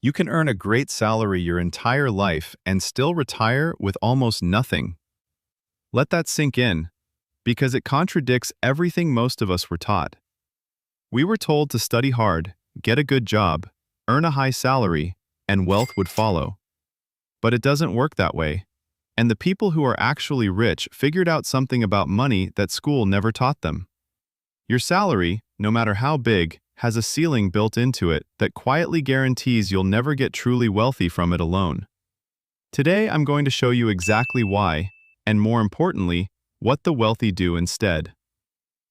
You can earn a great salary your entire life and still retire with almost nothing. Let that sink in, because it contradicts everything most of us were taught. We were told to study hard, get a good job, earn a high salary, and wealth would follow. But it doesn't work that way, and the people who are actually rich figured out something about money that school never taught them. Your salary, no matter how big, has a ceiling built into it that quietly guarantees you'll never get truly wealthy from it alone. Today, I'm going to show you exactly why, and more importantly, what the wealthy do instead.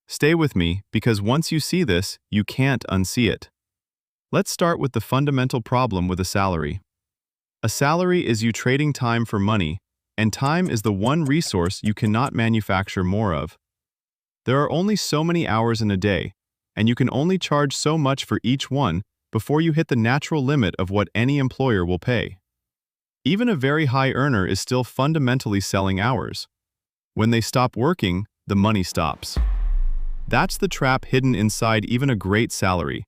Stay with me, because once you see this, you can't unsee it. Let's start with the fundamental problem with a salary. A salary is you trading time for money, and time is the one resource you cannot manufacture more of. There are only so many hours in a day, and you can only charge so much for each one before you hit the natural limit of what any employer will pay. Even a very high earner is still fundamentally selling hours. When they stop working, the money stops. That's the trap hidden inside even a great salary.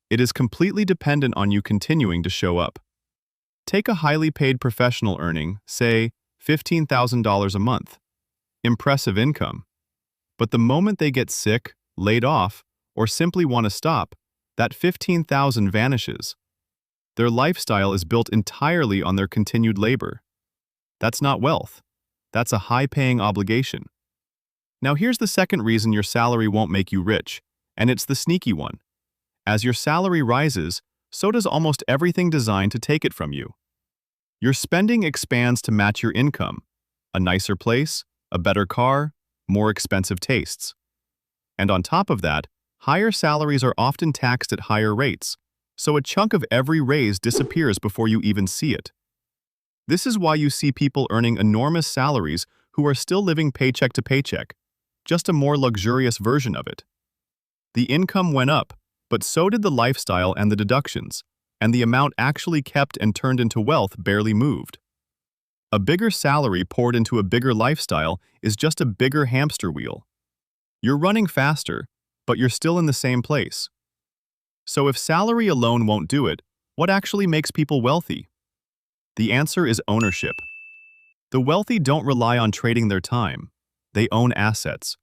It is completely dependent on you continuing to show up. Take a highly paid professional earning, say, $15,000 a month. Impressive income. But the moment they get sick, laid off, or simply want to stop, that $15,000 vanishes. Their lifestyle is built entirely on their continued labor. That's not wealth. That's a high-paying obligation. Now here's the second reason your salary won't make you rich, and it's the sneaky one. As your salary rises, so does almost everything designed to take it from you. Your spending expands to match your income. A nicer place, a better car, more expensive tastes. And on top of that, higher salaries are often taxed at higher rates, so a chunk of every raise disappears before you even see it. This is why you see people earning enormous salaries who are still living paycheck to paycheck, just a more luxurious version of it. The income went up, but so did the lifestyle and the deductions, and the amount actually kept and turned into wealth barely moved. A bigger salary poured into a bigger lifestyle is just a bigger hamster wheel. You're running faster, but you're still in the same place. So if salary alone won't do it, what actually makes people wealthy? The answer is ownership. The wealthy don't rely on trading their time. They own assets.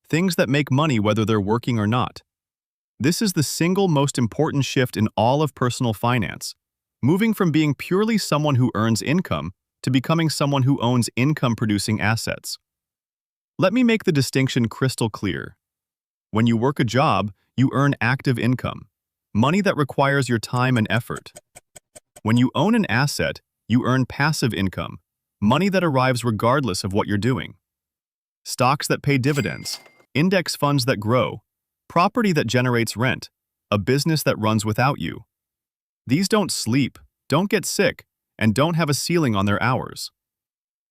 Things that make money whether they're working or not. This is the single most important shift in all of personal finance, moving from being purely someone who earns income to becoming someone who owns income-producing assets. Let me make the distinction crystal clear. When you work a job, you earn active income, money that requires your time and effort. When you own an asset, you earn passive income, money that arrives regardless of what you're doing. Stocks that pay dividends, index funds that grow, property that generates rent, a business that runs without you. These don't sleep, don't get sick, and don't have a ceiling on their hours.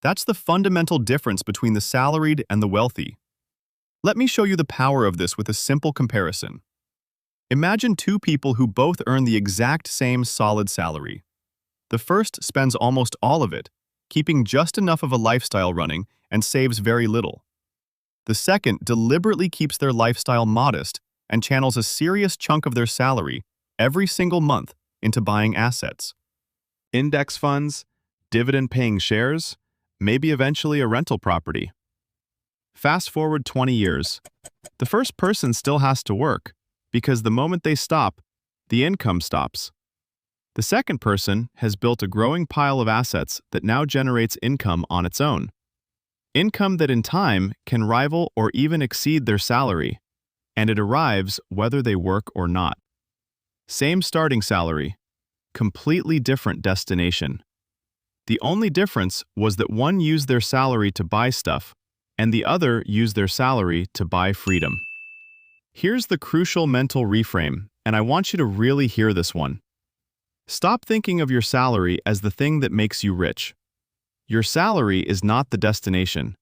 That's the fundamental difference between the salaried and the wealthy. Let me show you the power of this with a simple comparison. Imagine two people who both earn the exact same solid salary. The first spends almost all of it, keeping just enough of a lifestyle running and saves very little. The second deliberately keeps their lifestyle modest and channels a serious chunk of their salary every single month into buying assets. Index funds, dividend-paying shares, maybe eventually a rental property. Fast forward 20 years. The first person still has to work, because the moment they stop, the income stops. The second person has built a growing pile of assets that now generates income on its own. Income that in time can rival or even exceed their salary, and it arrives whether they work or not. Same starting salary, completely different destination. The only difference was that one used their salary to buy stuff, and the other used their salary to buy freedom. Here's the crucial mental reframe, and I want you to really hear this one. Stop thinking of your salary as the thing that makes you rich. Your salary is not the destination.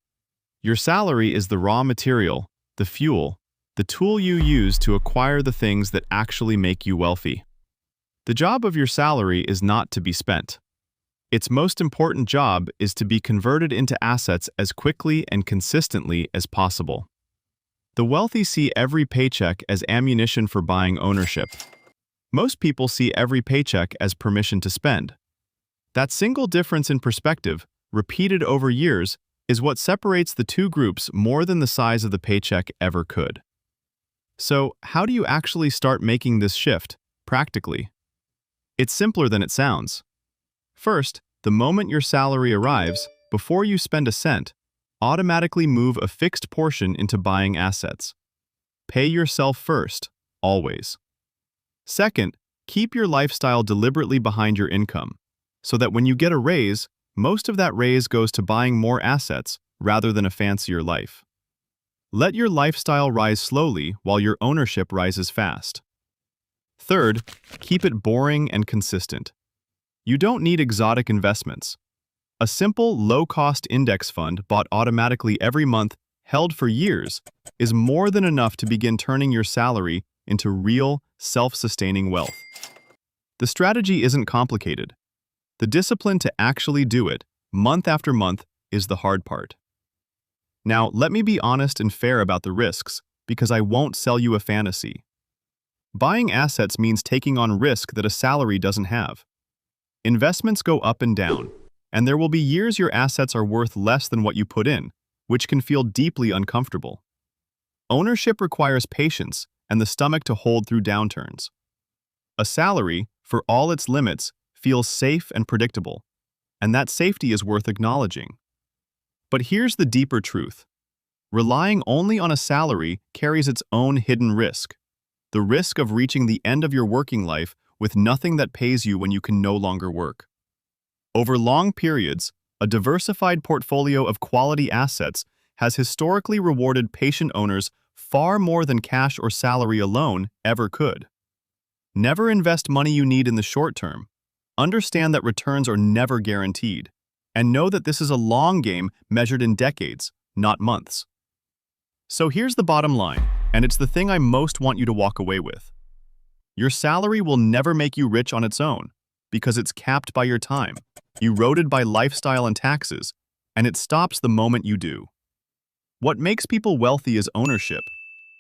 Your salary is the raw material, the fuel, the tool you use to acquire the things that actually make you wealthy. The job of your salary is not to be spent. Its most important job is to be converted into assets as quickly and consistently as possible. The wealthy see every paycheck as ammunition for buying ownership. Most people see every paycheck as permission to spend. That single difference in perspective, repeated over years, is what separates the two groups more than the size of the paycheck ever could. So, how do you actually start making this shift, practically? It's simpler than it sounds. First, the moment your salary arrives, before you spend a cent, automatically move a fixed portion into buying assets. Pay yourself first, always. Second, keep your lifestyle deliberately behind your income, so that when you get a raise, most of that raise goes to buying more assets rather than a fancier life. Let your lifestyle rise slowly while your ownership rises fast. Third, keep it boring and consistent. You don't need exotic investments. A simple, low-cost index fund bought automatically every month, held for years, is more than enough to begin turning your salary into real, self-sustaining wealth. The strategy isn't complicated. The discipline to actually do it, month after month, is the hard part. Now, let me be honest and fair about the risks, because I won't sell you a fantasy. Buying assets means taking on risk that a salary doesn't have. Investments go up and down, and there will be years your assets are worth less than what you put in, which can feel deeply uncomfortable. Ownership requires patience and the stomach to hold through downturns. A salary, for all its limits, feels safe and predictable, and that safety is worth acknowledging. But here's the deeper truth. Relying only on a salary carries its own hidden risk. The risk of reaching the end of your working life with nothing that pays you when you can no longer work. Over long periods, a diversified portfolio of quality assets has historically rewarded patient owners far more than cash or salary alone ever could. Never invest money you need in the short term. Understand that returns are never guaranteed, and know that this is a long game measured in decades, not months. So here's the bottom line, and it's the thing I most want you to walk away with. Your salary will never make you rich on its own, because it's capped by your time, eroded by lifestyle and taxes, and it stops the moment you do. What makes people wealthy is ownership,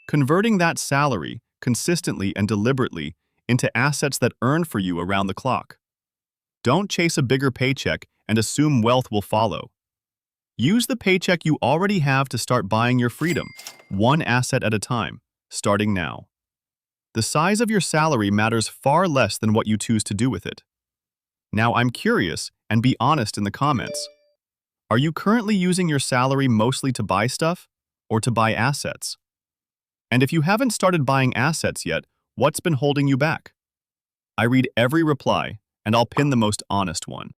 converting that salary, consistently and deliberately, into assets that earn for you around the clock. Don't chase a bigger paycheck and assume wealth will follow. Use the paycheck you already have to start buying your freedom, one asset at a time, starting now. The size of your salary matters far less than what you choose to do with it. Now I'm curious, and be honest in the comments. Are you currently using your salary mostly to buy stuff or to buy assets? And if you haven't started buying assets yet, what's been holding you back? I read every reply, and I'll pin the most honest one.